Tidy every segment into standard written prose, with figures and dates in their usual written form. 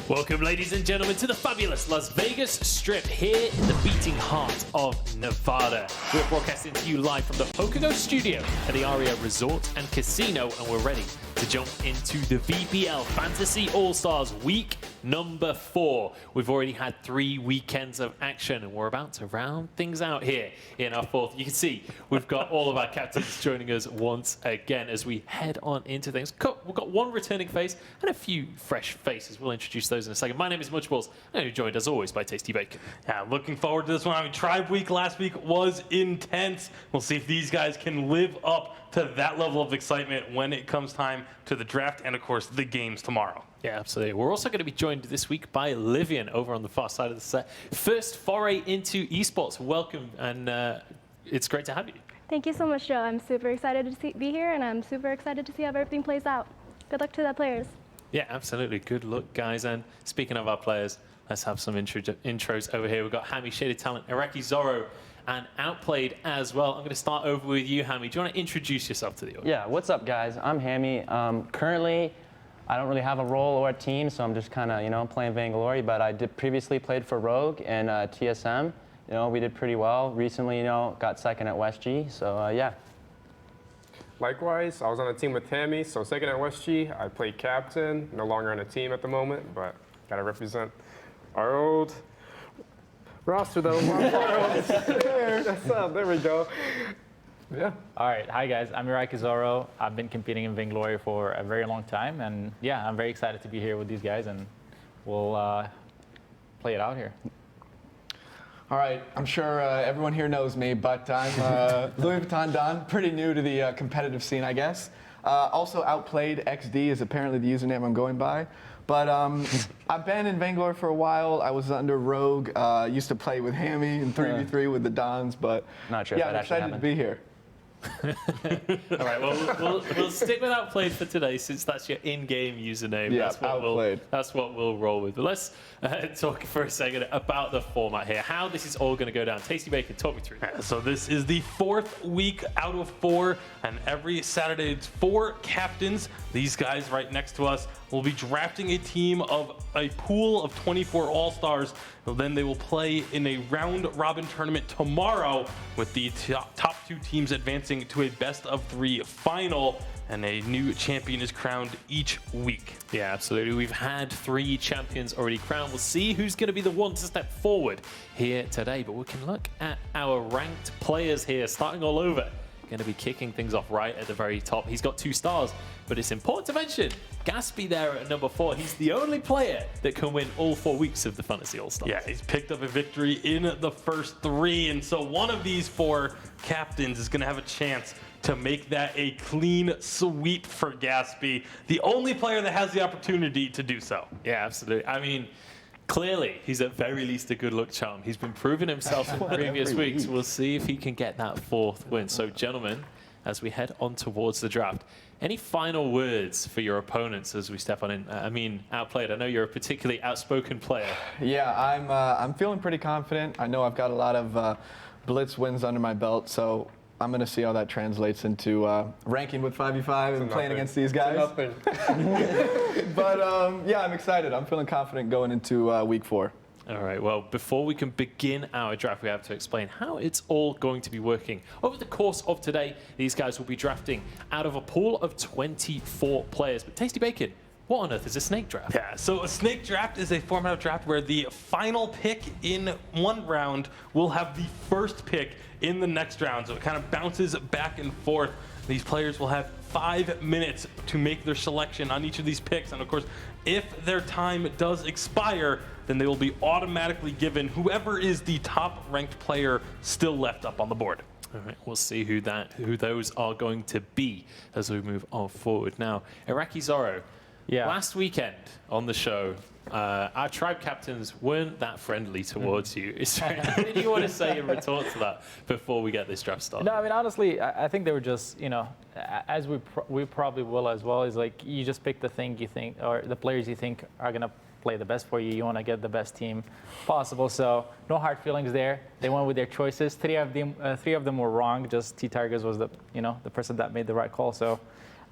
Welcome, ladies and gentlemen, to the fabulous Las Vegas Strip here in the beating heart of Nevada. We're broadcasting to you live from the Pocono studio at the Aria Resort and Casino, and we're ready to jump into the VPL Fantasy All-Stars week number 4. We've already had 3 weekends of action, and we're about to round things out here in our 4th. You can see we've got all of our captains joining us once again as we head on into things. We've got 1 returning face and a few fresh faces. We'll introduce those in a second. My name is Munchballs, and I'm joined as always by Tasty Bacon. Yeah, looking forward to this one. I mean, Tribe Week last week was intense. We'll see if these guys can live up to that level of excitement when it comes time to the draft and, of course, the games tomorrow. Yeah, absolutely. We're also going to be joined this week by Livian over on the far side of the set. First foray into esports. Welcome, and it's great to have you. Thank you so much, Joe. I'm super excited to be here, and I'm super excited to see how everything plays out. Good luck to the players. Yeah, absolutely. Good luck, guys. And speaking of our players, let's have some intros over here. We've got Hammy, Shaded Talent, Iraqi Zorro, and Outplayed as well. I'm going to start over with you, Hammy. Do you want to introduce yourself to the audience? Yeah, what's up, guys? I'm Hammy. Currently, I don't really have a role or a team, so I'm just kind of, playing Vainglory. But I did previously played for Rogue and TSM. We did pretty well. Recently, got second at West G. So yeah. Likewise, I was on a team with Tammy, so second at West G. I played captain, no longer on a team at the moment, but gotta represent our old roster though. There we go. Yeah. All right. Hi, guys. I'm Iraqi Zorro. I've been competing in Vainglory for a very long time. And yeah, I'm very excited to be here with these guys. And we'll play it out here. All right. I'm sure everyone here knows me, but I'm Louis Vuitton Don. Pretty new to the competitive scene, I guess. Also, Outplayed XD is apparently the username I'm going by. But I've been in Vainglory for a while. I was under Rogue. Used to play with Hammy in 3v3 with the Dons, but not sure yeah, if I'm that excited happened. to be here. All right, well, we'll stick with Outplayed for today since that's your in-game username. Yeah, Outplayed. That's what we'll roll with. But let's talk for a second about the format here, how this is all going to go down. Tasty Bacon, talk me through. So this is the 4th week out of 4, and every Saturday it's 4 captains. These guys right next to us will be drafting a team of a pool of 24 All-Stars. Then they will play in a round-robin tournament tomorrow with the top 2 teams advancing to a best-of-3 final, and a new champion is crowned each week. Yeah, absolutely. We've had 3 champions already crowned. We'll see who's going to be the one to step forward here today, but we can look at our ranked players here, starting all over. Going to be kicking things off right at the very top. He's got 2 stars, but it's important to mention Gaspy there at number 4. He's the only player that can win all 4 weeks of the Fantasy All-Stars. Yeah, he's picked up a victory in the first 3, and so one of these 4 captains is going to have a chance to make that a clean sweep for Gaspy, the only player that has the opportunity to do so. Yeah, absolutely. I mean, clearly, he's at very least a good luck charm. He's been proving himself in previous weeks. We'll see if he can get that 4th win. So, gentlemen, as we head on towards the draft, any final words for your opponents as we step on in? I mean, Outplayed, I know you're a particularly outspoken player. Yeah, I'm feeling pretty confident. I know I've got a lot of blitz wins under my belt, so I'm going to see how that translates into ranking with 5v5 and playing against these guys. But yeah, I'm excited. I'm feeling confident going into week 4. All right, well, before we can begin our draft, we have to explain how it's all going to be working. Over the course of today, these guys will be drafting out of a pool of 24 players. But Tasty Bacon, what on earth is a snake draft? Yeah, so a snake draft is a format of draft where the final pick in one round will have the first pick in the next round. So it kind of bounces back and forth. These players will have 5 minutes to make their selection on each of these picks. And of course, if their time does expire, then they will be automatically given whoever is the top ranked player still left up on the board. All right, we'll see who those are going to be as we move on forward. Now, Iraqi Zorro, last weekend on the show, our tribe captains weren't that friendly towards you. Is there anything you want to say in retort to that before we get this draft started? No, I mean, honestly, I think they were just, as we probably will as well, is like you just pick the thing you think, or the players you think are going to play the best for you. You want to get the best team possible. So no hard feelings there. They went with their choices. 3 of them were wrong. Just T Targets was the person that made the right call. So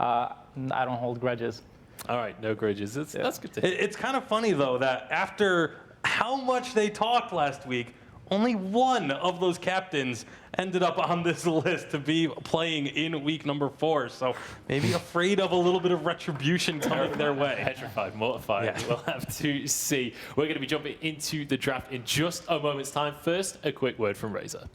I don't hold grudges. All right, no grudges. That's good to hear. It's kind of funny, though, that after how much they talked last week, only one of those captains ended up on this list to be playing in week number 4. So maybe afraid of a little bit of retribution coming their way. Petrified, mortified. Yeah. We'll have to see. We're going to be jumping into the draft in just a moment's time. First, a quick word from Razor.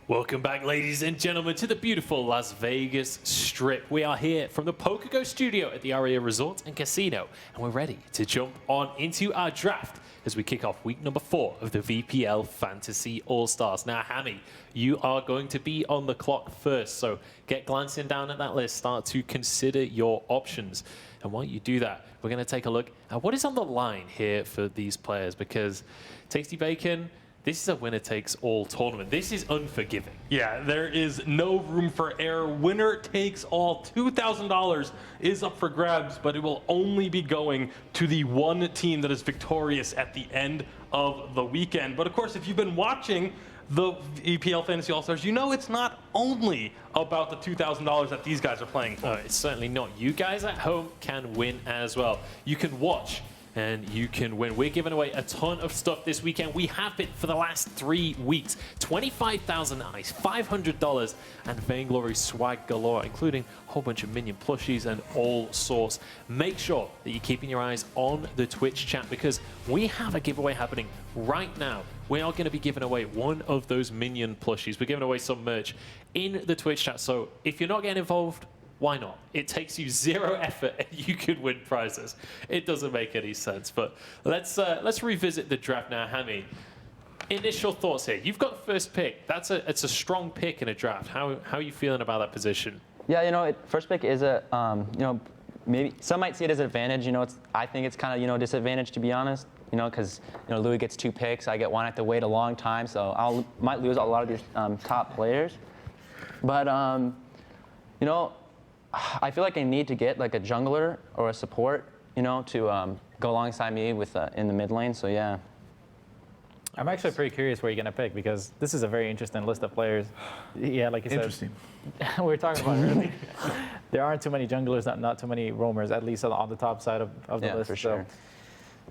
Welcome back, ladies and gentlemen, to the beautiful Las Vegas Strip. We are here from the PokerGo studio at the Aria Resort and Casino, and we're ready to jump on into our draft as we kick off week number 4 of the VPL Fantasy All-Stars. Now, Hammy, you are going to be on the clock first, so get glancing down at that list, start to consider your options. And while you do that, we're going to take a look at what is on the line here for these players, because Tasty Bacon, this is a winner-takes-all tournament. This is unforgiving. Yeah, there is no room for error. Winner takes all. $2,000 is up for grabs, but it will only be going to the one team that is victorious at the end of the weekend. But of course, if you've been watching the VPL Fantasy All-Stars, you know it's not only about the $2,000 that these guys are playing for. It's certainly not. You guys at home can win as well. You can watch and you can win. We're giving away a ton of stuff this weekend. We have been for the last 3 weeks. 25,000 ice, $500, and Vainglory swag galore, including a whole bunch of minion plushies and all sorts. Make sure that you're keeping your eyes on the Twitch chat, because we have a giveaway happening right now. We are going to be giving away one of those minion plushies. We're giving away some merch in the Twitch chat, so if you're not getting involved, why not? It takes you 0 effort and you could win prizes. It doesn't make any sense. But let's revisit the draft now, Hammy. Initial thoughts here. You've got the first pick. It's a strong pick in a draft. How are you feeling about that position? Yeah, first pick is a, maybe some might see it as an advantage. I think it's kind of, disadvantage, to be honest. Because Louis gets 2 picks, I get 1. I have to wait a long time, so might lose a lot of these top players. But I feel like I need to get like a jungler or a support, to go alongside me with in the mid lane. So yeah. I'm actually pretty curious where you're gonna pick, because this is a very interesting list of players. Yeah, like you said. Interesting. We were talking about earlier. There aren't too many junglers, not too many roamers, at least on the top side of the list. For sure. So,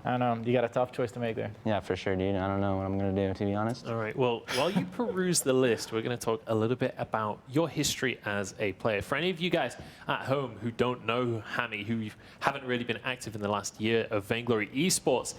I don't know. You got a tough choice to make there. Yeah, for sure, dude. I don't know what I'm going to do, to be honest. All right. Well, while you peruse the list, we're going to talk a little bit about your history as a player. For any of you guys at home who don't know Hammy, who haven't really been active in the last year of Vainglory Esports,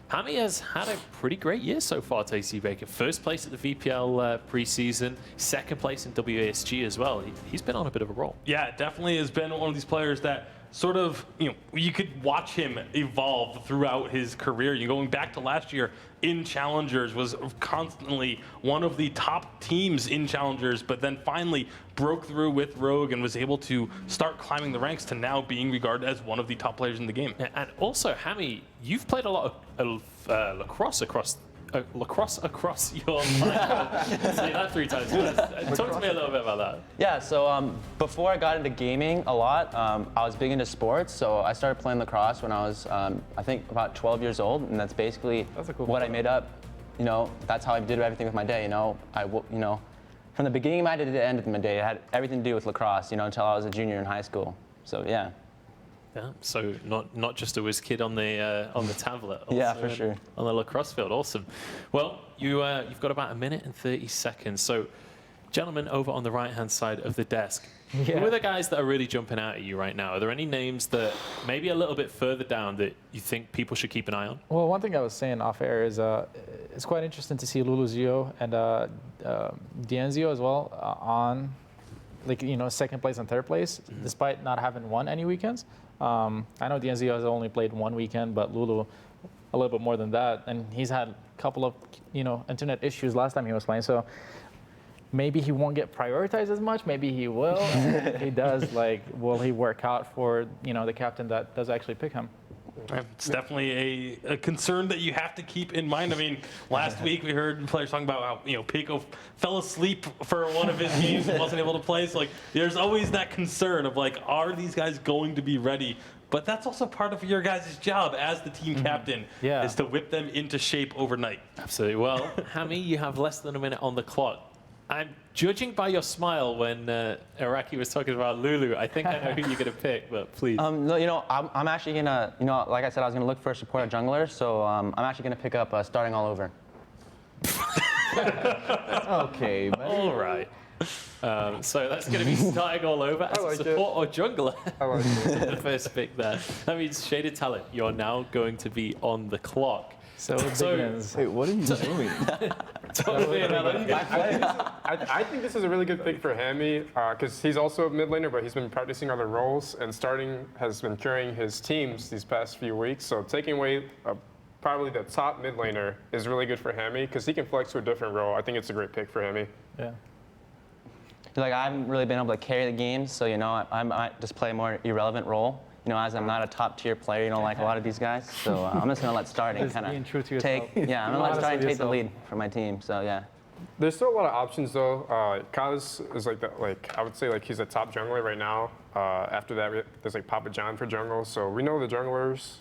Hammy has had a pretty great year so far, Tasty Bacon. First place at the VPL preseason, second place in WASG as well. He's been on a bit of a roll. Yeah, it definitely has been one of these players that sort of, you could watch him evolve throughout his career. Going back to last year in Challengers, was constantly one of the top teams in Challengers, but then finally broke through with Rogue and was able to start climbing the ranks to now being regarded as one of the top players in the game. And also, Hammy, you've played a lot of lacrosse across your life. Say that 3 times. Talk to me a little bit about that. Yeah, so before I got into gaming a lot, I was big into sports. So I started playing lacrosse when I was, I think, about 12 years old, and that's basically what I made up. That's how I did everything with my day. From the beginning of my day to the end of my day, it had everything to do with lacrosse. Until I was a junior in high school. So yeah. Yeah, so not just a whiz kid on the tablet. Also yeah, for sure. On the lacrosse field, awesome. Well, you've got about 1 minute and 30 seconds. So Gentlemen over on the right-hand side of the desk, Yeah. who are the guys that are really jumping out at you right now? Are there any names that maybe a little bit further down that you think people should keep an eye on? Well, one thing I was saying off air is it's quite interesting to see Lulu Zio and Dienzio as well on, like, second place and third place, despite not having won any weekends. I know Dienzio has only played one weekend, but Lulu a little bit more than that, and he's had a couple of internet issues last time he was playing. So maybe he won't get prioritized as much. Maybe he will. If he does, will he work out for the captain that does actually pick him? It's definitely a concern that you have to keep in mind. I mean, last week we heard players talking about how Pico fell asleep for one of his games and wasn't able to play. So there's always that concern of are these guys going to be ready? But that's also part of your guys' job as the team captain, is to whip them into shape overnight. Absolutely. Well, Hammy, you have less than a minute on the clock. I'm judging by your smile when Iraqi was talking about Lulu. I think I know who you're going to pick, but please. No, I'm actually gonna, like I said, I was gonna look for a supporter jungler, so I'm actually gonna pick up starting all over. Okay, buddy. All right. So that's going to be starting all over as a support or jungler. I like it. The first pick there. That means Shaded Talent, you're now going to be on the clock. So begins. Wait, what are you doing? I think this is a really good pick for Hammy because he's also a mid laner, but he's been practicing other roles and has been carrying his teams these past few weeks. So taking away probably the top mid laner is really good for Hammy because he can flex to a different role. I think it's a great pick for Hammy. Yeah. I haven't really been able to carry the game, so I might just play a more irrelevant role. As I'm not a top tier player, like a lot of these guys. So I'm just gonna let starting Just kind being true to of take. yourself. Yeah, I'm gonna let Honest starting with take the yourself. lead for my team. So yeah. There's still a lot of options though. Kaz is I would say he's a top jungler right now. After that, there's Papa John for jungle. So we know the junglers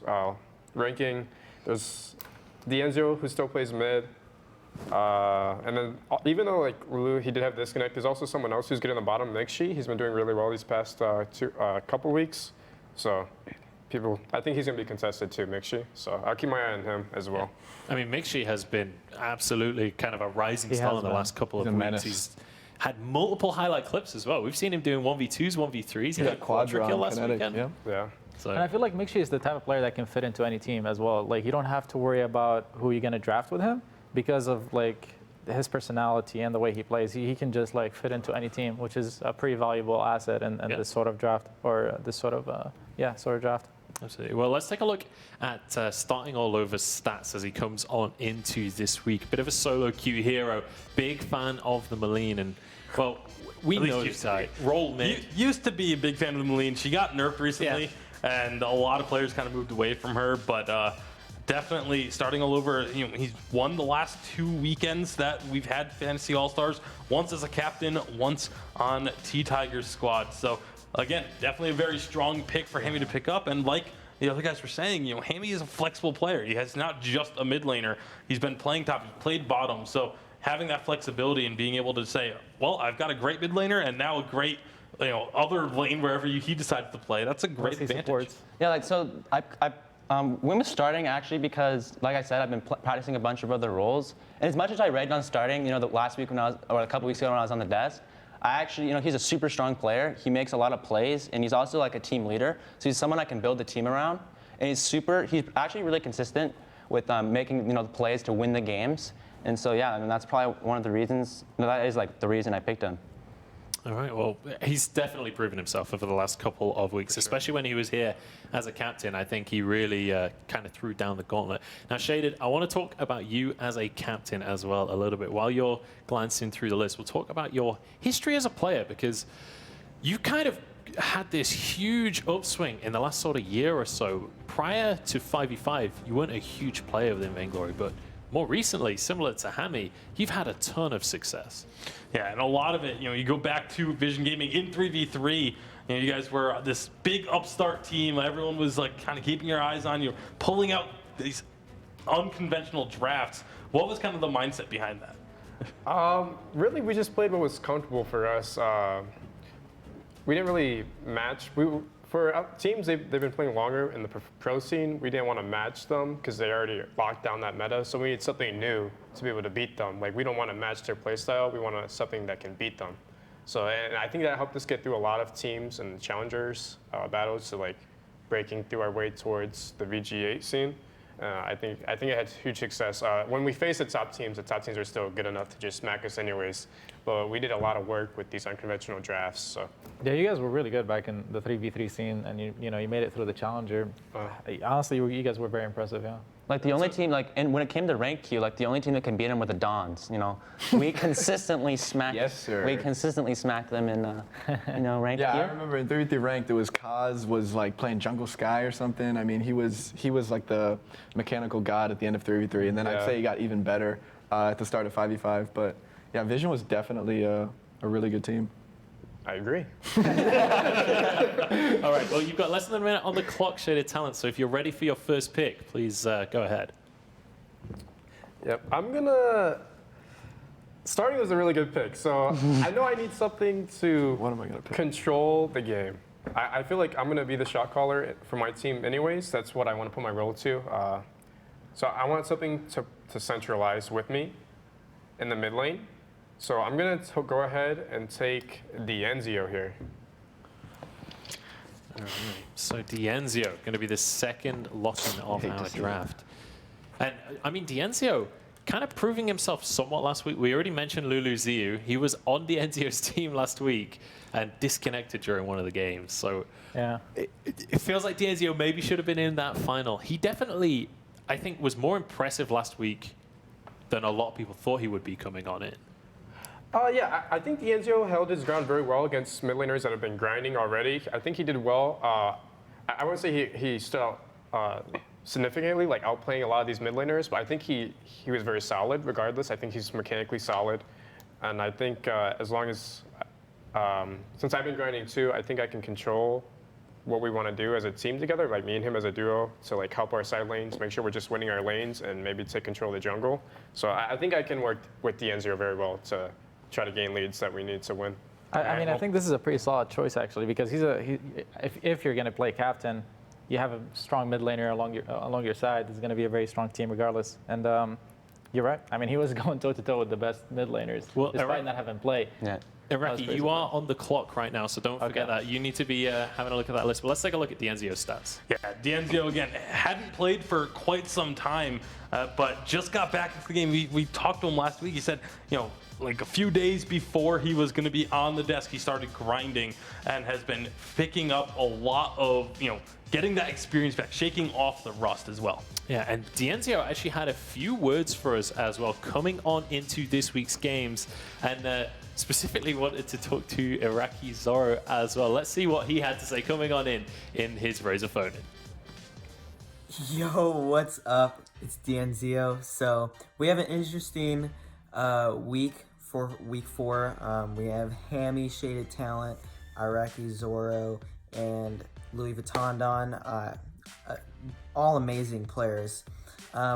ranking. There's Dienzio who still plays mid. And then even though Lulu, he did have disconnect, there's also someone else who's good in the bottom, Mixi. He's been doing really well these past couple weeks. So I think he's going to be contested too, Mixi. So I'll keep my eye on him as well. I mean, Mixi has been absolutely kind of a rising star in the last couple of He's a weeks. menace. He's had multiple highlight clips as well. We've seen him doing 1v2s, 1v3s. He got a quadra kill last weekend. Yeah. So, And I feel like Mixi is the type of player that can fit into any team as well. You don't have to worry about who you're going to draft with him because of his personality and the way he plays. He can just fit into any team, which is a pretty valuable asset in this sort of draft or this sort of draft. absolutely. Well, let's take a look at starting all over stats as he comes on into this week. Bit of a solo queue hero. Big fan of the Maline. And, well, we At least know used this to guy. be. Roll mid. Used to be a big fan of the Maline. She got nerfed recently, and a lot of players kind of moved away from her. But definitely starting all over. He's won the last 2 weekends that we've had Fantasy All-Stars. Once as a captain, once on T-Tiger's squad. So again, definitely a very strong pick for Hammy to pick up. And like the other guys were saying, Hammy is a flexible player. He has not just a mid laner. He's been playing top, he's played bottom. So having that flexibility and being able to say, well, I've got a great mid laner and now a great other lane wherever he decides to play. That's a great advantage. Supports. Yeah, so I went with starting actually because, like I said, I've been practicing a bunch of other roles. And as much as I read on starting, the last week or a couple weeks ago when I was on the desk, I actually, he's a super strong player. He makes a lot of plays, and he's also a team leader. So he's someone I can build the team around. And he's actually really consistent with making, the plays to win the games. And so, yeah, that's probably one of the reasons, that is the reason I picked him. All right, well, he's definitely proven himself over the last couple of weeks, especially when he was here as a captain. I think he really kind of threw down the gauntlet. Now, Shaded, I want to talk about you as a captain as well a little bit. While you're glancing through the list, we'll talk about your history as a player because you kind of had this huge upswing in the last sort of year or so. Prior to 5v5, you weren't a huge player within Vainglory, but more recently, similar to Hammy, you've had a ton of success. Yeah, and a lot of it, you go back to Vision Gaming in 3v3. You guys were this big upstart team. Everyone was kind of keeping your eyes on you, pulling out these unconventional drafts. What was kind of the mindset behind that? Really, we just played what was comfortable for us. We didn't really match. for teams, they've been playing longer in the pro scene. We didn't want to match them because they already locked down that meta. So we need something new to be able to beat them. Like, we don't want to match their playstyle. We want something that can beat them. So, and I think that helped us get through a lot of teams and challengers battles to like breaking through our way towards the VG8 scene. I think it had huge success. When we face the top teams are still good enough to just smack us anyways. But we did a lot of work with these unconventional drafts. So. Yeah, you guys were really good back in the 3v3 scene, and you made it through the challenger. Honestly, you guys were very impressive, yeah. Like the only team, and when it came to rank queue, like the only team that can beat them were the Dons. We consistently smacked. Yes, sir. We consistently smacked them in, rank Yeah, queue. I remember in 3v3 ranked, it was Kaz was like playing Jungle Sky or something. I mean, he was like the mechanical god at the end of 3v3, and then I'd say he got even better at the start of 5v5. But yeah, Vision was definitely a really good team. I agree. All right, well, you've got less than a minute on the clock, Shaded Talent, so if you're ready for your first pick, please go ahead. Yep, Starting was a really good pick, so I know I need something to What am I gonna pick? control the game. I feel like I'm going to be the shot caller for my team anyways. That's what I want to put my role to. So I want something to centralize with me in the mid lane. So I'm going to go ahead and take Dienzio here. All right, so Dienzio going to be the second lock-in of our draft. And, I mean, Dienzio kind of proving himself somewhat last week. We already mentioned Lulu Ziu. He was on Dienzio's team last week and disconnected during one of the games. So yeah, it feels like Dienzio maybe should have been in that final. He definitely, I think, was more impressive last week than a lot of people thought he would be coming on in. Yeah, I think Dienzio held his ground very well against mid laners that have been grinding already. I think he did well. I wouldn't say he stood out significantly, like outplaying a lot of these mid laners, but I think he was very solid regardless. I think he's mechanically solid. And I think as long as, since I've been grinding too, I think I can control what we want to do as a team together, like me and him as a duo, to like help our side lanes, make sure we're just winning our lanes, and maybe take control of the jungle. So I think I can work with Dienzio very well to try to gain leads that we need to win. I mean, I think this is a pretty solid choice actually, because if you're going to play captain, you have a strong mid laner along your side. It's going to be a very strong team regardless. And you're right. I mean, he was going toe to toe with the best mid laners, despite not having played. Yeah. Iraqi, you are on the clock right now, so don't forget that. You need to be having a look at that list. But let's take a look at Dienzio's stats. Yeah, Dienzio, again, hadn't played for quite some time, but just got back into the game. We talked to him last week. He said, like a few days before he was going to be on the desk, he started grinding and has been picking up a lot of, getting that experience back, shaking off the rust as well. Yeah, and Dienzio actually had a few words for us as well coming on into this week's games, and specifically wanted to talk to Iraqi Zorro as well. Let's see what he had to say coming on in his Razor phone. Yo, what's up? It's Dienzio. So we have an interesting week for week 4. We have Hammy, Shaded Talent, Iraqi Zorro, and Louis Vuitton Don. All amazing players.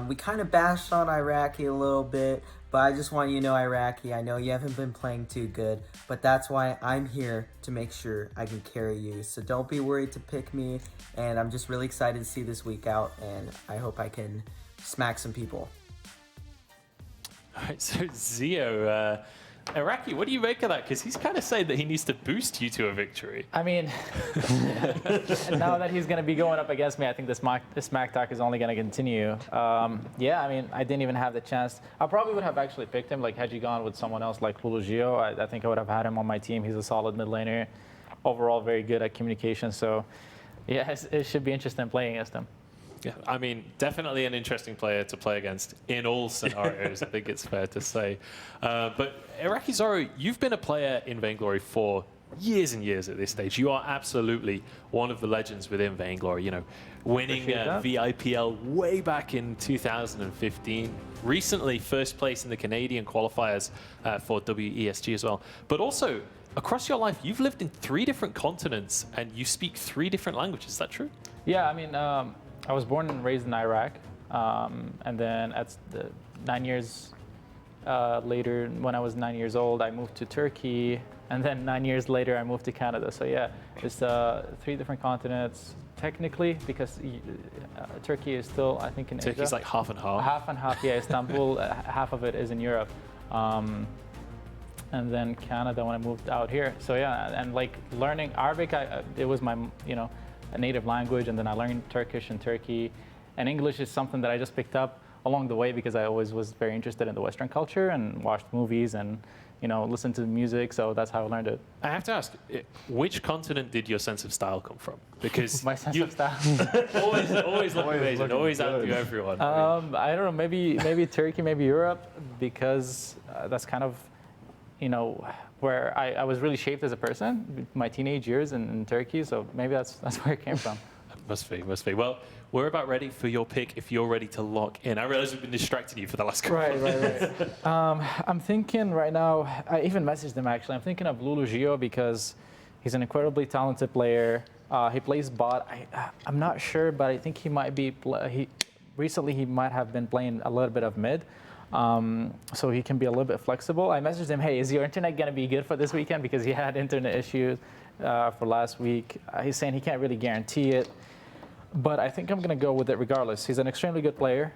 We kind of bashed on Iraqi a little bit, but I just want you to know, Iraqi, I know you haven't been playing too good, but that's why I'm here to make sure I can carry you. So don't be worried to pick me, and I'm just really excited to see this week out, and I hope I can smack some people. All right, so Zio, Iraqi, what do you make of that? Because he's kind of saying that he needs to boost you to a victory. I mean, now that he's going to be going up against me, I think this smack talk is only going to continue. Yeah, I mean, I didn't even have the chance. I probably would have actually picked him, like, had you gone with someone else like Lulugio. I think I would have had him on my team. He's a solid mid laner, overall very good at communication. So, yeah, it should be interesting playing against him. Yeah, I mean, definitely an interesting player to play against in all scenarios, I think it's fair to say. But Iraqi Zorro, you've been a player in Vainglory for years and years at this stage. You are absolutely one of the legends within Vainglory, winning VIPL way back in 2015. Recently, first place in the Canadian qualifiers for WESG as well. But also, across your life, you've lived in 3 different continents and you speak 3 different languages. Is that true? Yeah, I mean, I was born and raised in Iraq, and then at the 9 years Later, when I was 9 years old, I moved to Turkey, and then 9 years later, I moved to Canada. So yeah, it's 3 different continents technically, because Turkey is still, I think, in Asia. Turkey's like half and half. Half and half, yeah. Istanbul, half of it is in Europe. And then Canada when I moved out here. So yeah, and like learning Arabic, it was my, a native language, and then I learned Turkish in Turkey. And English is something that I just picked up along the way because I always was very interested in the Western culture and watched movies and, listened to music. So that's how I learned it. I have to ask, which continent did your sense of style come from? Because My sense of style. always look amazing, always outdo everyone. I don't know, maybe Turkey, maybe Europe, because that's kind of, where I was really shaped as a person, my teenage years in Turkey. So maybe that's where it came from. Must be. Well, we're about ready for your pick if you're ready to lock in. I realize we've been distracting you for the last couple of minutes. Right. I'm thinking right now, I even messaged him actually, I'm thinking of Lulu Gio because he's an incredibly talented player. He plays bot. I'm not sure, but I think he might be, recently he might have been playing a little bit of mid. So he can be a little bit flexible. I messaged him, hey, is your internet going to be good for this weekend? Because he had internet issues for last week. He's saying he can't really guarantee it. But I think I'm going to go with it regardless. He's an extremely good player,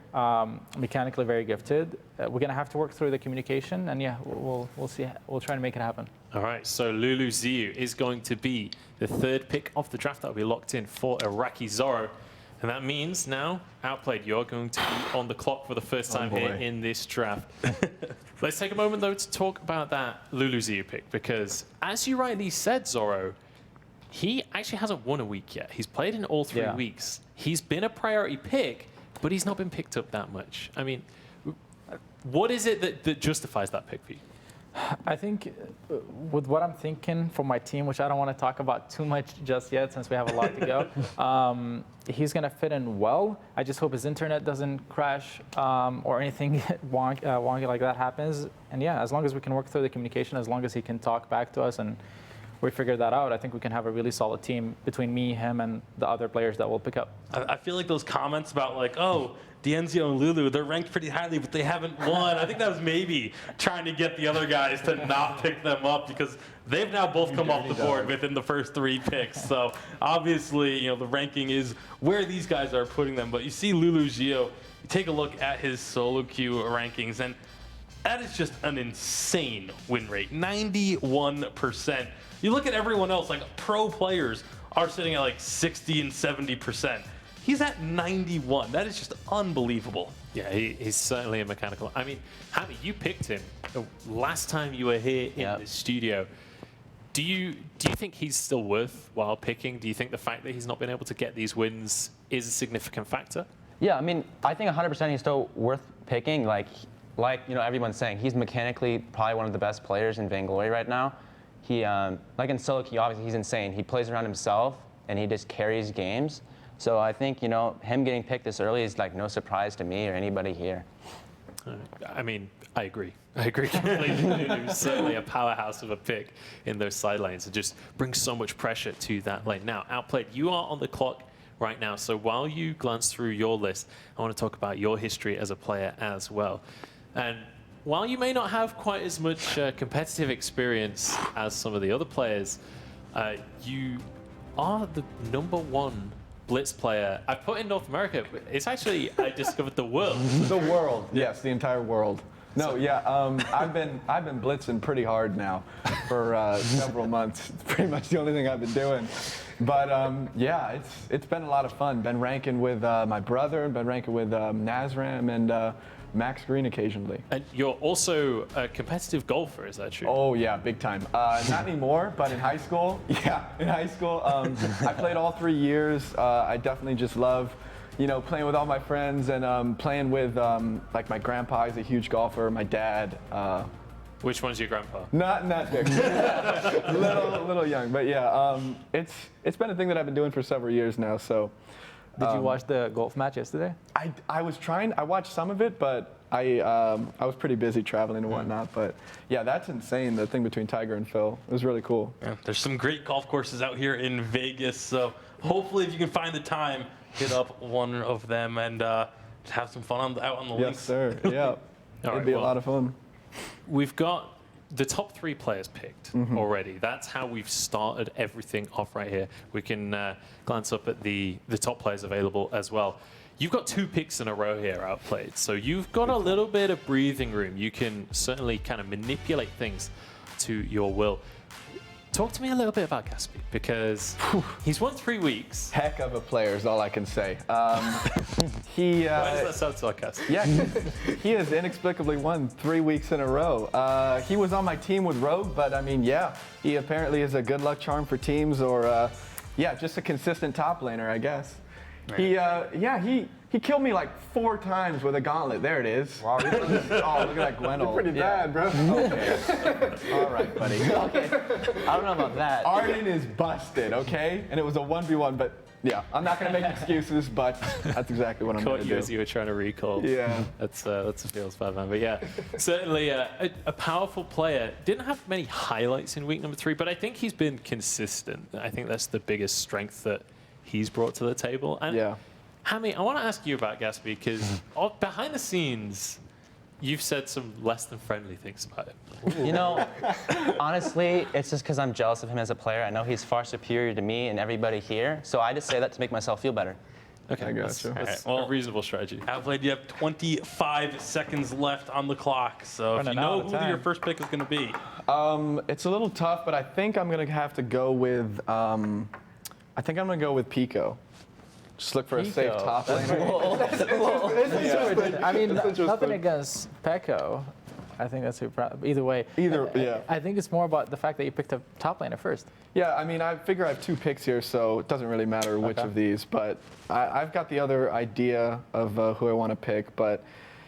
mechanically very gifted. We're going to have to work through the communication, and yeah, we'll see. We'll try to make it happen. All right, so Lulu Ziu is going to be the 3rd pick of the draft that will be locked in for Iraqi Zorro. And that means now, Outplayed, you're going to be on the clock for the first time here in this draft. Let's take a moment, though, to talk about that Lulu Ziu pick, because as you rightly said, Zorro, he actually hasn't won a week yet. He's played in all 3 weeks. He's been a priority pick, but he's not been picked up that much. I mean, what is it that justifies that pick for you? I think with what I'm thinking for my team, which I don't want to talk about too much just yet since we have a lot to go, he's going to fit in well. I just hope his internet doesn't crash or anything wonky like that happens. And yeah, as long as we can work through the communication, as long as he can talk back to us and we figure that out, I think we can have a really solid team between me, him, and the other players that we'll pick up. I feel like those comments about like, oh, D'Enzio and Lulu, they're ranked pretty highly, but they haven't won. I think that was maybe trying to get the other guys to not pick them up because they've now both come off the board within the first 3 picks. So obviously, the ranking is where these guys are putting them. But you see Lulu Gio, you take a look at his solo queue rankings, and that is just an insane win rate, 91%. You look at everyone else, like pro players are sitting at like 60 and 70%. He's at 91. That is just unbelievable. Yeah, he's certainly a mechanical. I mean, Hammy, you picked him the last time you were here in the studio. Do you think he's still worthwhile picking? Do you think the fact that he's not been able to get these wins is a significant factor? Yeah, I mean, I think 100% he's still worth picking. Like everyone's saying, he's mechanically probably one of the best players in Vainglory right now. He, like in solo queue, obviously he's insane. He plays around himself and he just carries games. So I think, him getting picked this early is like no surprise to me or anybody here. I mean, I agree. I agree completely. He's certainly a powerhouse of a pick in those side lanes. It just brings so much pressure to that lane. Now, Outplayed, you are on the clock right now. So while you glance through your list, I want to talk about your history as a player as well. And while you may not have quite as much competitive experience as some of the other players, you are the #1 Blitz player. I put in North America, but it's actually, I discovered the world. The world, yes, the entire world. No, yeah, I've been blitzing pretty hard now for several months. It's pretty much the only thing I've been doing. But yeah, it's been a lot of fun. Been ranking with my brother, been ranking with Nazram and Max Green occasionally. And you're also a competitive golfer, is that true? Oh yeah, big time. Not anymore, but in high school, yeah, in high school, I played all 3 years. I definitely just love, playing with all my friends and playing with like my grandpa is a huge golfer. My dad. Which one's your grandpa? Not big. little young, but yeah, it's been a thing that I've been doing for several years now. So. Did you watch the golf match yesterday? I was trying. I watched some of it, but I was pretty busy traveling and whatnot. But yeah, that's insane. The thing between Tiger and Phil. It was really cool. Yeah, there's some great golf courses out here in Vegas. So hopefully, if you can find the time, hit up one of them and have some fun out on the links. Yes, sir. Yeah, it'd be a lot of fun. we've got the top 3 players picked already. That's how we've started everything off right here. We can glance up at the top players available as well. You've got 2 picks in a row here, Outplayed. So you've got a little bit of breathing room. You can certainly kind of manipulate things to your will. Talk to me a little bit about Gatsby, because he's won 3 weeks. Heck of a player is all I can say. He. Why does that sound sarcastic? Yeah, he has inexplicably won 3 weeks in a row. He was on my team with Rogue, but I mean, yeah, he apparently is a good luck charm for teams, or yeah, just a consistent top laner, I guess. Right. He killed me like 4 times with a gauntlet. There it is. Wow, Oh, look at that Gwen ult. pretty bad, bro. Okay. All right, buddy. Okay. I don't know about that. Arden is busted, okay? And it was a 1v1, but yeah, I'm not gonna make excuses, but that's exactly what I'm Caught gonna you do. as you were trying to recall. Yeah. That's a feels bad, man. But yeah, certainly a powerful player. Didn't have many highlights in week number 3, but I think he's been consistent. I think that's the biggest strength that he's brought to the table. And Yeah. Hammy, I want to ask you about Gatsby, because behind the scenes, you've said some less than friendly things about him. You know, honestly, it's just because I'm jealous of him as a player. I know he's far superior to me and everybody here, so I just say that to make myself feel better. Okay, I that's gotcha. a reasonable strategy. Outplayed, you have 25 seconds left on the clock. So if you Running know out of who your time. first pick is going to be. It's a little tough, but I think I'm gonna have to go with. I think I'm gonna go with Pico. Just look for a safe Pico. top laner. I mean, interesting. nothing against Pekko. I think that's either way. Yeah. I think it's more about the fact that you picked a top laner first. Yeah, I mean, I figure I have 2 picks here, so it doesn't really matter which of these. But I've got the other idea of who I want to pick. But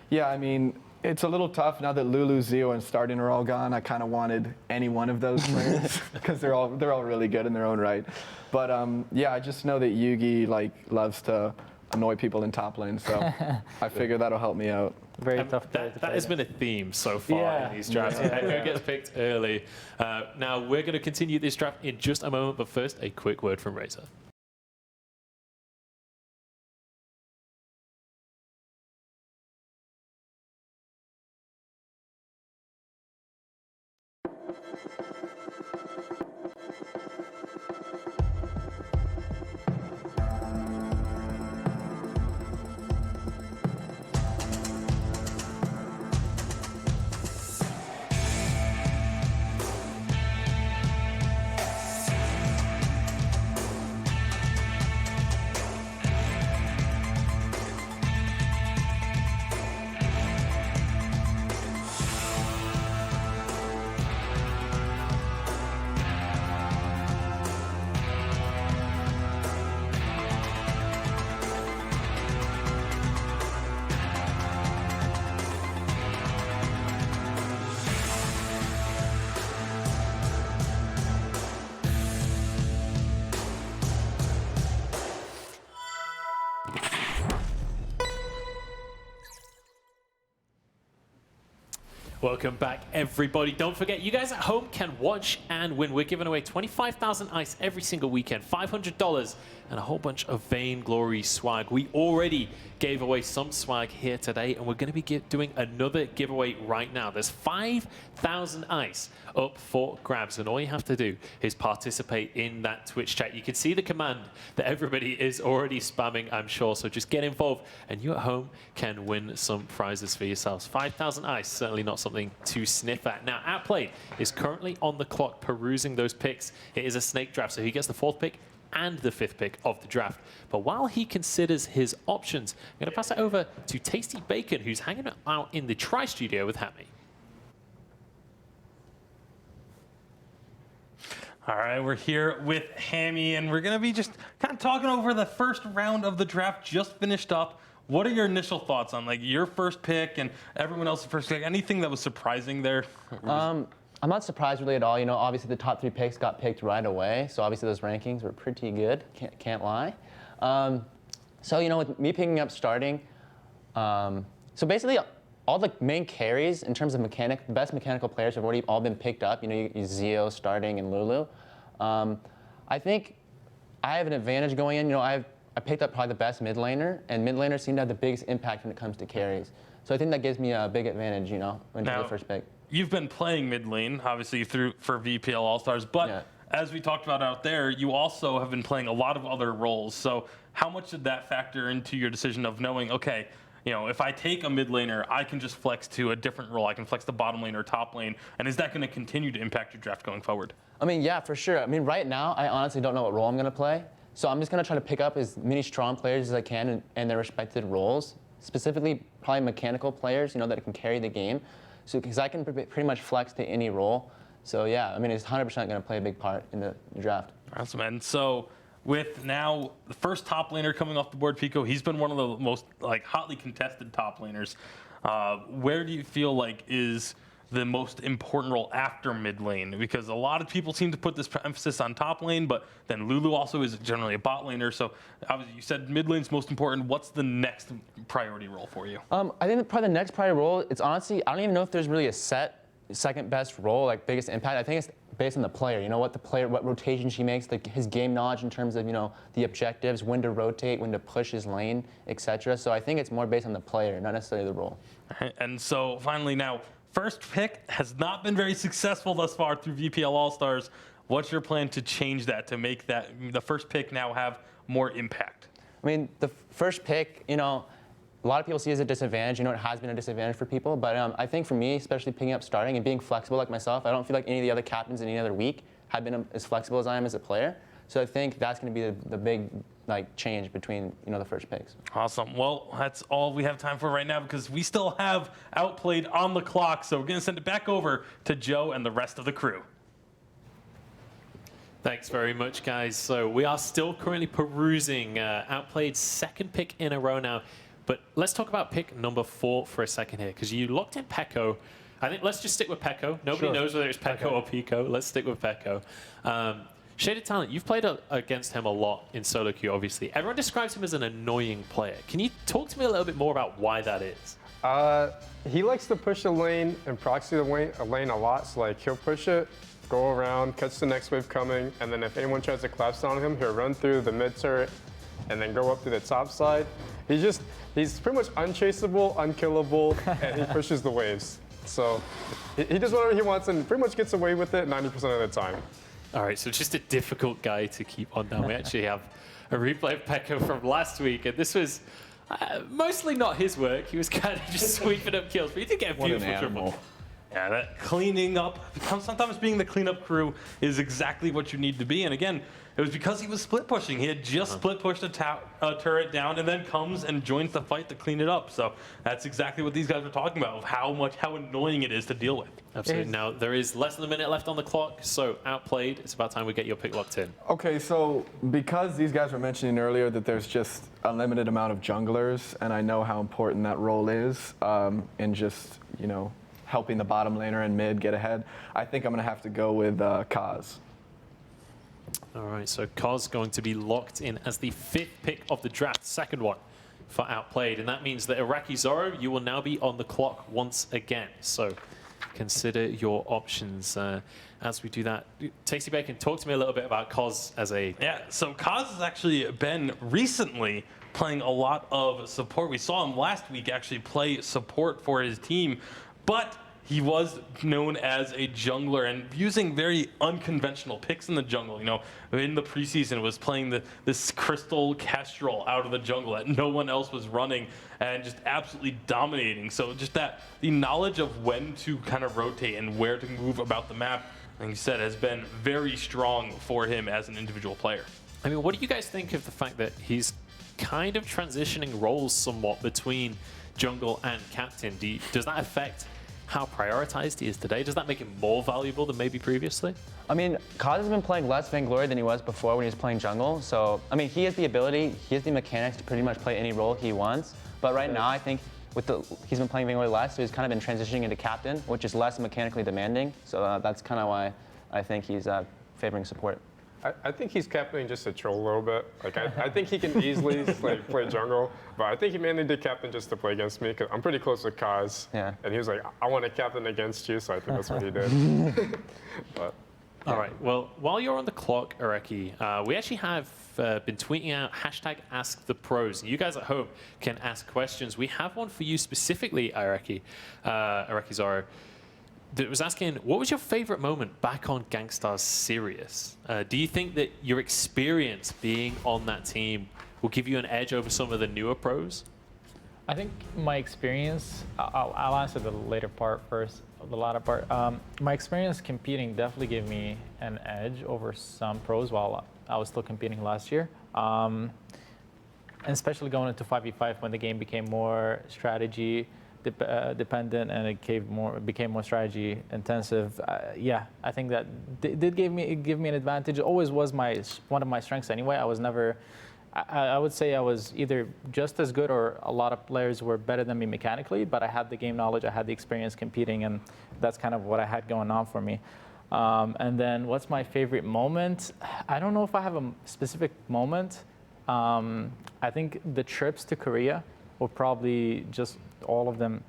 yeah, I mean, it's a little tough now that Lulu, Zeo, and Starden are all gone. I kind of wanted any one of those players because they're all really good in their own right. But yeah, I just know that Yugi loves to annoy people in top lane, so I figure that'll help me out. Very tough player to That play has been a theme so far Yeah. in these drafts. Pekko gets picked early. Now, we're going to continue this draft in just a moment, but first, a quick word from Razor. Welcome back, everybody. Don't forget, you guys at home can watch and win. We're giving away 25,000 ice every single weekend, $500, and a whole bunch of Vainglory swag. We already gave away some swag here today, and we're going to be doing another giveaway right now. There's 5,000 ice up for grabs, and all you have to do is participate in that Twitch chat. You can see the command that everybody is already spamming, I'm sure, so just get involved, and you at home can win some prizes for yourselves. 5,000 ice, certainly not something to sniff at. Now, Outplayed is currently on the clock perusing those picks. It is a snake draft, so he gets the 4th pick and the 5th pick of the draft. But while he considers his options, I'm going to pass it over to Tasty Bacon, who's hanging out in the Tri-Studio with Hammy. All right, we're here with Hammy, and we're going to be just kind of talking over the first round of the draft just finished up. What are your initial thoughts on your first pick and everyone else's first pick? Anything that was surprising there? I'm not surprised really at all. You know, obviously the top 3 picks got picked right away, so obviously those rankings were pretty good. Can't lie. So you know, with me picking up starting, so basically all the main carries in terms of the best mechanical players have already all been picked up. You know, you Zeo, starting, and Lulu. I think I have an advantage going in. You know, I picked up probably the best mid laner, and mid laners seem to have the biggest impact when it comes to carries. So I think that gives me a big advantage, you know, when doing the first pick. you've been playing mid lane, obviously, for VPL All-Stars, but Yeah. as we talked about out there, you also have been playing a lot of other roles. So how much did that factor into your decision of knowing, okay, if I take a mid laner, I can just flex to a different role. I can flex to bottom lane or top lane. And is that going to continue to impact your draft going forward? I mean, yeah, for sure. I mean, right now, I honestly don't know what role I'm going to play. So I'm just going to try to pick up as many strong players as I can in their respected roles, specifically probably mechanical players, that can carry the game. So because I can pretty much flex to any role. So yeah, I mean, it's 100% going to play a big part in the draft. Awesome. And so with now the first top laner coming off the board, Pico, he's been one of the most hotly contested top laners. Where do you feel like is the most important role after mid lane? Because a lot of people seem to put this emphasis on top lane, but then Lulu also is generally a bot laner. So obviously you said mid lane's most important. What's the next priority role for you? I think probably the next priority role, it's honestly, I don't even know if there's really a set second best role, biggest impact. I think it's based on the player. What rotation she makes, his game knowledge in terms of, the objectives, when to rotate, when to push his lane, etc. So I think it's more based on the player, not necessarily the role. And so finally now, first pick has not been very successful thus far through VPL All-Stars. What's your plan to change that, to make that the first pick now have more impact? I mean, the first pick, a lot of people see it as a disadvantage. It has been a disadvantage for people. But I think for me, especially picking up starting and being flexible like myself, I don't feel like any of the other captains in any other week have been as flexible as I am as a player. So I think that's going to be the big change between the first picks. Awesome. Well, that's all we have time for right now because we still have Outplayed on the clock. So we're going to send it back over to Joe and the rest of the crew. Thanks very much, guys. So we are still currently perusing Outplayed's second pick in a row now. But let's talk about pick number 4 for a second here, because you locked in Pekko. I think let's just stick with Pekko. Nobody knows whether it's Pekko or Pico. Let's stick with Pekko. Shaded Talent, you've played against him a lot in solo queue, obviously. Everyone describes him as an annoying player. Can you talk to me a little bit more about why that is? He likes to push the lane and proxy the lane a lot. So he'll push it, go around, catch the next wave coming, and then if anyone tries to collapse on him, he'll run through the mid turret and then go up to the top side. He's pretty much unchaseable, unkillable, and he pushes the waves. So he does whatever he wants and pretty much gets away with it 90% of the time. All right, so just a difficult guy to keep on down. We actually have a replay of Pekko from last week, and this was mostly not his work. He was kind of just sweeping up kills, but he did get a beautiful triple. Yeah, that cleaning up, sometimes being the cleanup crew is exactly what you need to be. And again, it was because he was split pushing. He had just split pushed a turret down and then comes and joins the fight to clean it up. So that's exactly what these guys were talking about, of how annoying it is to deal with. Absolutely. Now, there is less than a minute left on the clock, so Outplayed, it's about time we get your pick locked in. Okay, so because these guys were mentioning earlier that there's just a limited amount of junglers, and I know how important that role is in just, helping the bottom laner and mid get ahead, I think I'm going to have to go with Kaz. All right, so Kaz going to be locked in as the 5th pick of the draft, second one for Outplayed. And that means that Iraqi Zorro, you will now be on the clock once again. So consider your options as we do that. Tasty Bacon, talk to me a little bit about Kaz as a... Yeah, so Kaz has actually been recently playing a lot of support. We saw him last week actually play support for his team, but he was known as a jungler and using very unconventional picks in the jungle. In the preseason was playing this Crystal Kestrel out of the jungle that no one else was running and just absolutely dominating. So just the knowledge of when to kind of rotate and where to move about the map, like you said, has been very strong for him as an individual player. I mean, what do you guys think of the fact that he's kind of transitioning roles somewhat between jungle and captain? Does that affect how prioritized he is today? Does that make him more valuable than maybe previously? I mean, Kaz has been playing less Vainglory than he was before when he was playing jungle. So, I mean, he has the ability, he has the mechanics to pretty much play any role he wants. But right now, I think he's been playing Vainglory less, so he's kind of been transitioning into captain, which is less mechanically demanding. So that's kind of why I think he's favoring support. I think he's captaining just to troll a little bit. I think he can easily play jungle, but I think he mainly did captain just to play against me because I'm pretty close with Kaz. Yeah. And he was like, I want to captain against you, so I think that's what he did. But, all right. Well, while you're on the clock, Iraqi, we actually have been tweeting out #AskThePros. You guys at home can ask questions. We have one for you specifically, Iraqi Zorro. that was asking, what was your favorite moment back on Gangstar's Sirius? Do you think that your experience being on that team will give you an edge over some of the newer pros? I think my experience, I'll answer the later part first, the latter part. My experience competing definitely gave me an edge over some pros while I was still competing last year. And especially going into 5v5 when the game became more strategy dependent and it became more strategy intensive. Yeah, I think that did give me an advantage. It always was one of my strengths anyway. I was never, I would say I was either just as good or a lot of players were better than me mechanically, but I had the game knowledge, I had the experience competing, and that's kind of what I had going on for me. And then what's my favorite moment? I don't know if I have a specific moment. I think the trips to Korea were probably just all of them,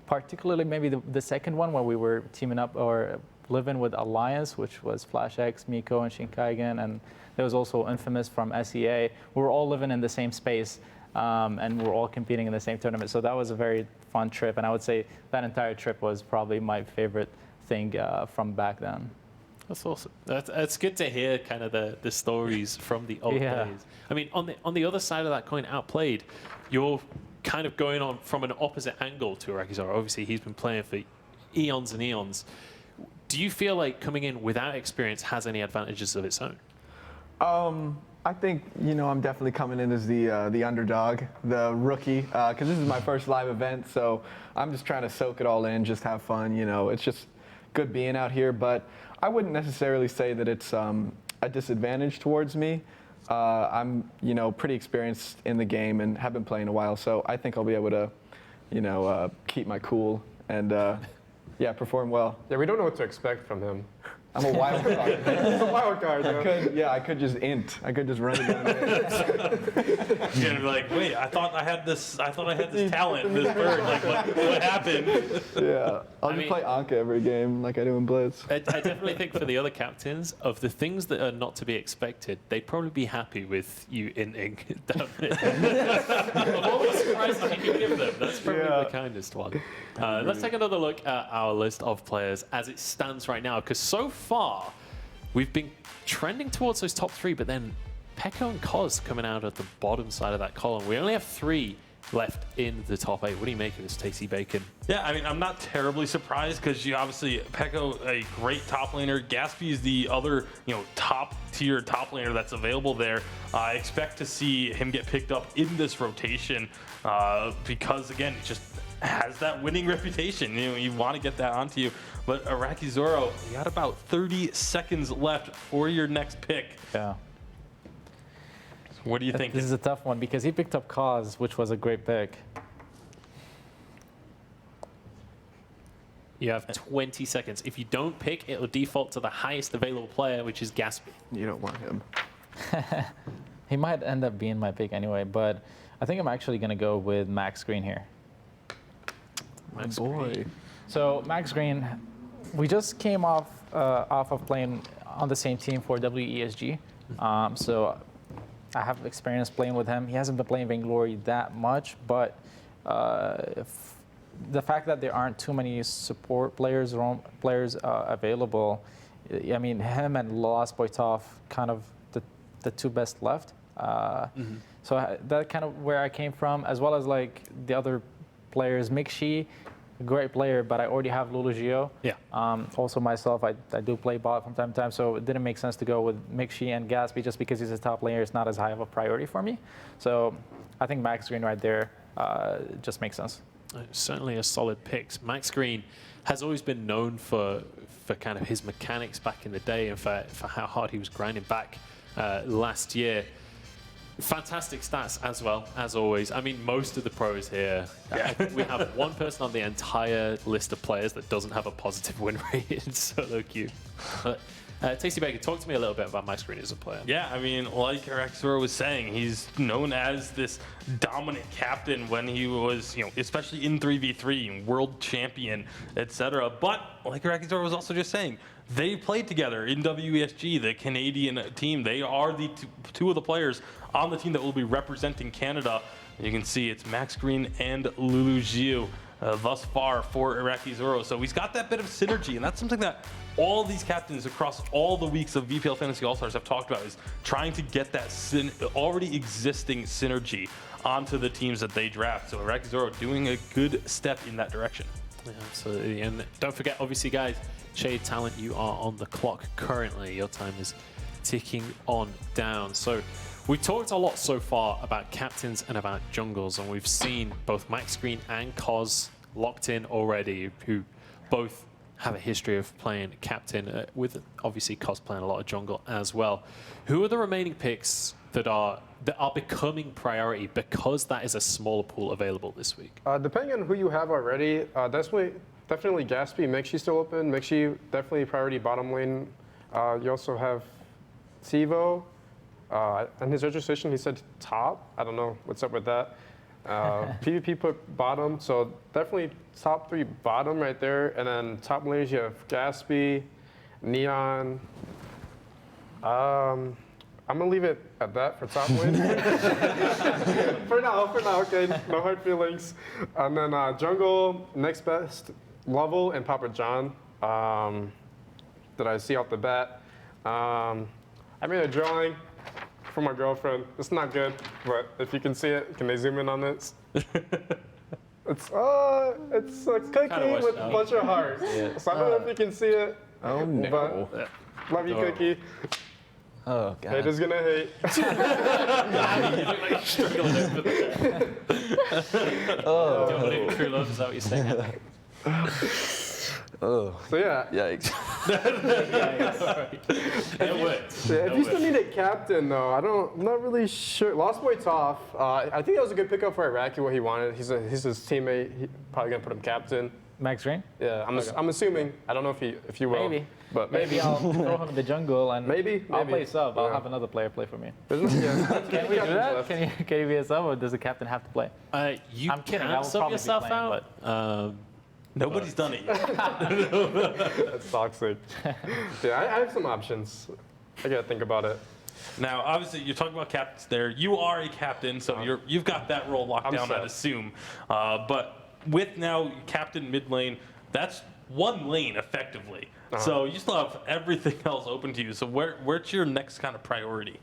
particularly maybe the second one where we were teaming up or living with Alliance, which was FlashX, Miko, and Shinkaigen, and there was also Infamous from SEA. We were all living in the same space, and we were all competing in the same tournament. So that was a very fun trip, and I would say that entire trip was probably my favorite thing from back then. That's awesome. That's good to hear kind of the stories from the old days. I mean, on the other side of that coin, Outplayed, you're kind of going on from an opposite angle to Iraqi Zorro. Obviously, he's been playing for eons and eons. Do you feel like coming in without experience has any advantages of its own? I think, I'm definitely coming in as the underdog, the rookie, because this is my first live event, so I'm just trying to soak it all in, just have fun, It's just good being out here, but I wouldn't necessarily say that it's a disadvantage towards me. I'm, pretty experienced in the game and have been playing a while, so I think I'll be able to, keep my cool and, perform well. Yeah, we don't know what to expect from him. I'm a wild card. He's a wild card, though. I could just int. I could just run it down there. You're gonna be like, wait, I thought I had this talent, this bird. Like, what happened? Yeah, I'll just play Anka every game like I do in Blitz. I definitely think for the other captains, of the things that are not to be expected, they'd probably be happy with you inting down there. Of all the surprises you can give them, that's probably the kindest one. Let's take another look at our list of players as it stands right now, because so far we've been trending towards those top three, but then Pekko and Koz coming out at the bottom side of that column. We only have 3 left in the top 8. What do you make of this, Tasty Bacon? Yeah, I mean, I'm not terribly surprised because you obviously, Pekko, a great top laner. Gatsby is the other, top tier top laner that's available there. I expect to see him get picked up in this rotation because, again, it just has that winning reputation. You want to get that onto you. But Iraqi Zorro, you got about 30 seconds left for your next pick. Yeah. What do you think? This is a tough one because he picked up Koz, which was a great pick. You have 20 seconds. If you don't pick, it'll default to the highest available player, which is Gatsby. You don't want him. He might end up being my pick anyway, but I think I'm actually going to go with Max Green here. Max boy. Green. So Max Green, we just came off of playing on the same team for WESG. So I have experience playing with him. He hasn't been playing Vainglory that much, but the fact that there aren't too many support players available, I mean, him and Lost Boitov, kind of the 2 best left. So that kind of where I came from, as well as like the other players. Mixi, a great player, but I already have Lulu Gio. Yeah. Also myself, I do play bot from time to time, so it didn't make sense to go with Mixi and Gatsby just because he's a top laner. It's not as high of a priority for me. So I think Max Green right there just makes sense. Certainly a solid pick. Max Green has always been known for kind of his mechanics back in the day and for how hard he was grinding back last year. Fantastic stats as well, as always. I mean, most of the pros here, we have one person on the entire list of players that doesn't have a positive win rate. It's solo queue. Tasty Baker, talk to me a little bit about Max Green as a player. Yeah, I mean, like Iraqi Zorro was saying, he's known as this dominant captain when he was, especially in 3v3, world champion, etc. But like Iraqi Zorro was also just saying, they played together in WESG, the Canadian team. They are the 2 of the players on the team that will be representing Canada. You can see it's Max Green and Lulu Gio. thus far for Iraqi Zorro. So he's got that bit of synergy, and that's something that all these captains across all the weeks of VPL Fantasy All-Stars have talked about, is trying to get that already existing synergy onto the teams that they draft. So Iraqi Zorro doing a good step in that direction. Yeah, absolutely. And don't forget, obviously, guys, Shade Talent, you are on the clock currently. Your time is ticking on down. So we talked a lot so far about captains and about jungles, and we've seen both Max Green and Cos locked in already, who both have a history of playing captain, with obviously Cos playing a lot of jungle as well. Who are the remaining picks that are becoming priority because that is a smaller pool available this week? Depending on who you have already, definitely Gatsby, Mixi still open. Mixi definitely priority bottom lane. You also have Tivo. On his registration, he said top. I don't know what's up with that. PvP put bottom, so definitely top 3 bottom right there. And then top lanes, you have Gatsby, Neon. I'm gonna leave it at that for top lane. for now, okay, no hard feelings. And then jungle, next best, Lovell and Papa John. That I see off the bat. I made a drawing for my girlfriend. It's not good, but if you can see it, can they zoom in on this? It's a cookie with a bunch of hearts. Yeah. So I don't know if you can see it. Oh no. But love you, Cookie. Oh god. Haters gonna hate. Struggling over there. Oh. Don't believe in true love, is that what you're saying? Oh. So yeah. Yikes. It worked. Yeah, if you still need a captain though, I'm not really sure. Lost Boy Toph, I think that was a good pickup for Iraqi, what he wanted. He's his teammate. He's probably gonna put him captain. Max Green? Yeah, I'm assuming. I don't know if you will. Maybe. But Maybe I'll throw him in the jungle and Maybe. I'll play sub. I'll Yeah. have another player play for me. Yeah. Can we do that? Can you be a sub, or does the captain have to play? You I'm kidding, I can will sub probably be yourself playing, out. Nobody's done it yet. That's toxic. Yeah, I have some options. I gotta think about it. Now, obviously, you're talking about captains there. You are a captain, so you've got that role locked I'm down, set. I'd assume. But with now captain mid lane, that's one lane effectively. So you still have everything else open to you. So where's your next kind of priority?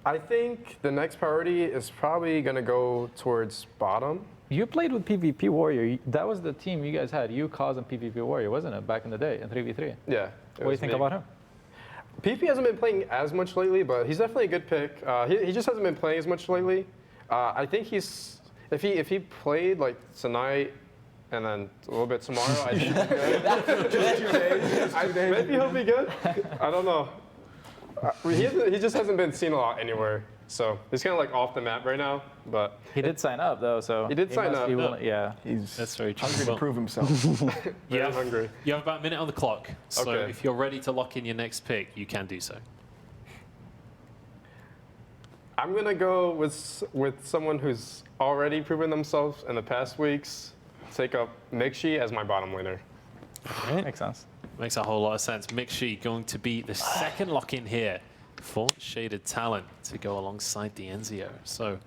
I think the next priority is probably gonna go towards bottom. You played with PvP Warrior. That was the team you guys had. You, Cos, and PvP Warrior, wasn't it, back in the day in 3v3? Yeah. What do you think about him? PP hasn't been playing as much lately, but he's definitely a good pick. He just hasn't been playing as much lately. I think if he played like tonight and then a little bit tomorrow, I think he'll be good. Just 2 days. Maybe he'll be good. I don't know. He just hasn't been seen a lot anywhere, so he's kind of like off the map right now. But He did sign up though, so He did sign must up. be willing- yeah. He's That's very true. hungry to prove himself. very hungry. You have about a minute on the clock, so Okay. if you're ready to lock in your next pick, you can do so. I'm gonna go with someone who's already proven themselves in the past weeks. Take up Mixi as my bottom laner. Makes sense. Makes a whole lot of sense. Mixi going to be the second lock-in here for Shaded Talent to go alongside Dienzio. So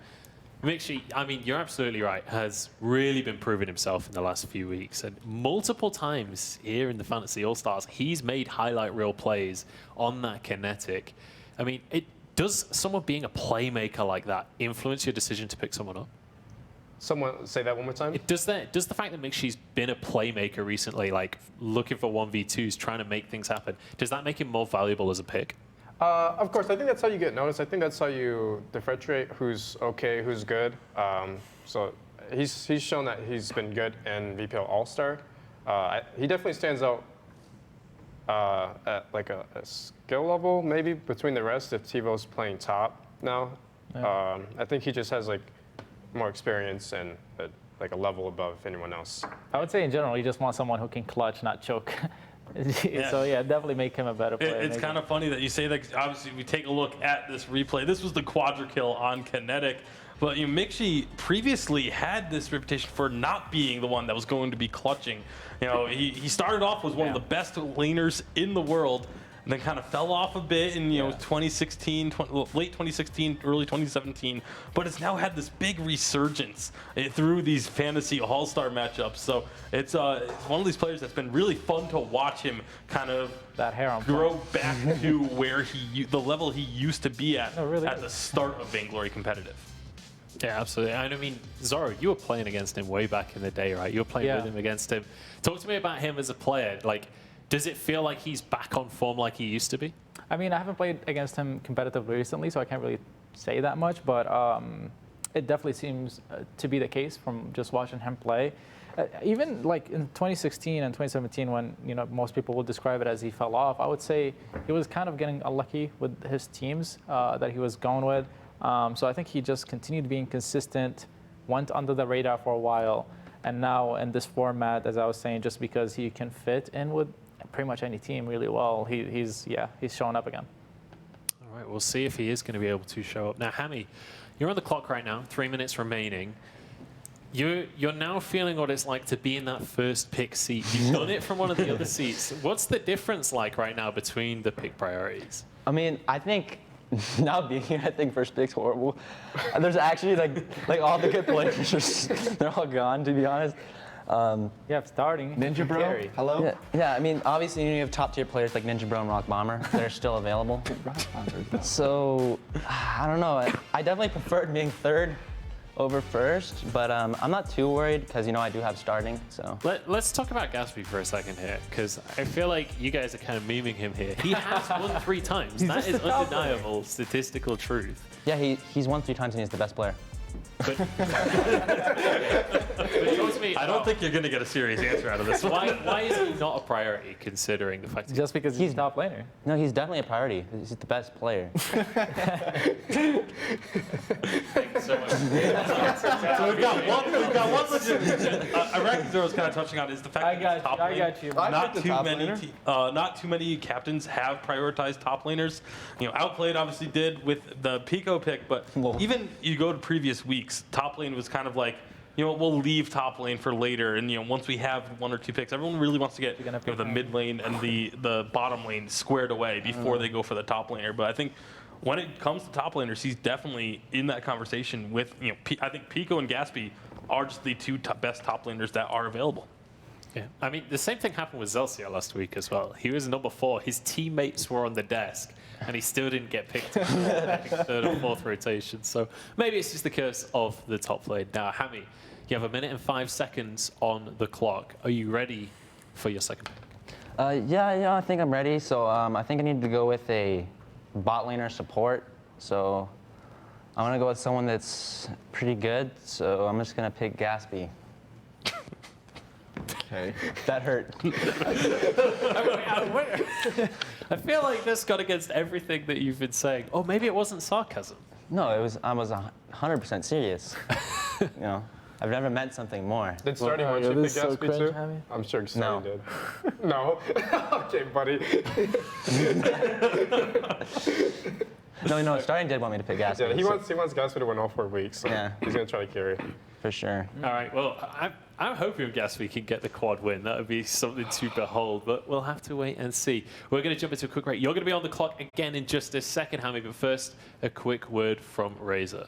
Mixi, I mean, you're absolutely right, has really been proving himself in the last few weeks. And multiple times here in the Fantasy All-Stars, he's made highlight reel plays on that kinetic. I mean, does someone being a playmaker like that influence your decision to pick someone up? Someone say that one more time. Does the fact that Mixi's been a playmaker recently, like looking for 1v2s, trying to make things happen, does that make him more valuable as a pick? Of course, I think that's how you get noticed. I think that's how you differentiate who's okay, who's good. So he's shown that he's been good in VPL All-Star. He definitely stands out at like a skill level, maybe between the rest. If Tivo's playing top now, I think he just has like more experience and like a level above anyone else. I would say in general, you just want someone who can clutch, not choke. So yeah, definitely make him a better player. It's kind of funny that you say that. 'Cause obviously, we take a look at this replay. This was the quadra kill on Kinetic. But Mixi previously had this reputation for not being the one that was going to be clutching. He started off as one of the best laners in the world, and then kind of fell off a bit in 2016, late 2016, early 2017. But it's now had this big resurgence through these fantasy all-star matchups. So it's one of these players that's been really fun to watch him kind of That hair on grow back to where the level he used to be at really at the start of Vainglory competitive. Yeah, absolutely. And I mean, Zorro, you were playing against him way back in the day, right? You were playing with him, against him. Talk to me about him as a player. Like, does it feel like he's back on form like he used to be? I mean, I haven't played against him competitively recently, so I can't really say that much, but it definitely seems to be the case from just watching him play. Even like in 2016 and 2017, when most people would describe it as he fell off, I would say he was kind of getting unlucky with his teams that he was going with. So I think he just continued being consistent, went under the radar for a while, and now in this format, as I was saying, just because he can fit in with pretty much any team really well, he's showing up again. All right, we'll see if he is going to be able to show up. Now, Hammy, you're on the clock right now, 3 minutes remaining. You're now feeling what it's like to be in that first pick seat. You've done it from one of the other seats. What's the difference like right now between the pick priorities? I mean, I think now being here, I think first pick's horrible. There's actually like all the good players, they're all gone, to be honest. Starting. Ninja Bro, Carry. hello? Yeah, I mean, obviously you have top tier players like Ninja Bro and Rock Bomber that are still available. So, I don't know. I definitely preferred being third over first, but I'm not too worried because I do have starting. So let's talk about Gatsby for a second here, because I feel like you guys are kind of memeing him here. He has won 3 times. That is undeniable statistical truth. yeah, he's won 3 times and he's the best player. But talk to me. I don't think you're going to get a serious answer out of this one. Why is he not a priority, considering the fact that Just because he's top laner. No, he's definitely a priority. He's the best player. Thank you so much. So we've got one legitimate. Iraqi Zorro is kind of touching on is the fact that he's top lane. I got you. Not too many captains have prioritized top laners. Outplayed obviously did with the Pico pick, but even you go to previous weeks, top lane was kind of like, we'll leave top lane for later, and once we have 1 or 2 picks, everyone really wants to get the mid lane and the bottom lane squared away before they go for the top laner. But I think when it comes to top laners, he's definitely in that conversation with, I think Pico and Gatsby are just the 2 best top laners that are available. Yeah, I mean, the same thing happened with Zelsia last week as well. He was number 4. His teammates were on the desk, and he still didn't get picked in the 3rd or 4th rotation. So maybe it's just the curse of the top lane. Now, Hammy, you have 1 minute and 5 seconds on the clock. Are you ready for your second pick? Yeah, I think I'm ready. So I think I need to go with a bot laner support. So I'm going to go with someone that's pretty good. So I'm just going to pick Gatsby. Okay. That hurt. I feel like this got against everything that you've been saying. Oh, maybe it wasn't sarcasm. No, I was 100% serious. I've never meant something more. Did Starting want you to pick Gatsby too? Hammy. I'm sure Starting No. did. No? Okay, buddy. No, Starting did want me to pick Gatsby. Yeah, he wants Gatsby to win all 4 weeks, so Yeah. he's going to try to carry. For sure. All right, well, I'm hoping Gatsby can get the quad win. That would be something to behold, but we'll have to wait and see. We're going to jump into a quick break. You're going to be on the clock again in just a second, Hammy, but first, a quick word from Razor.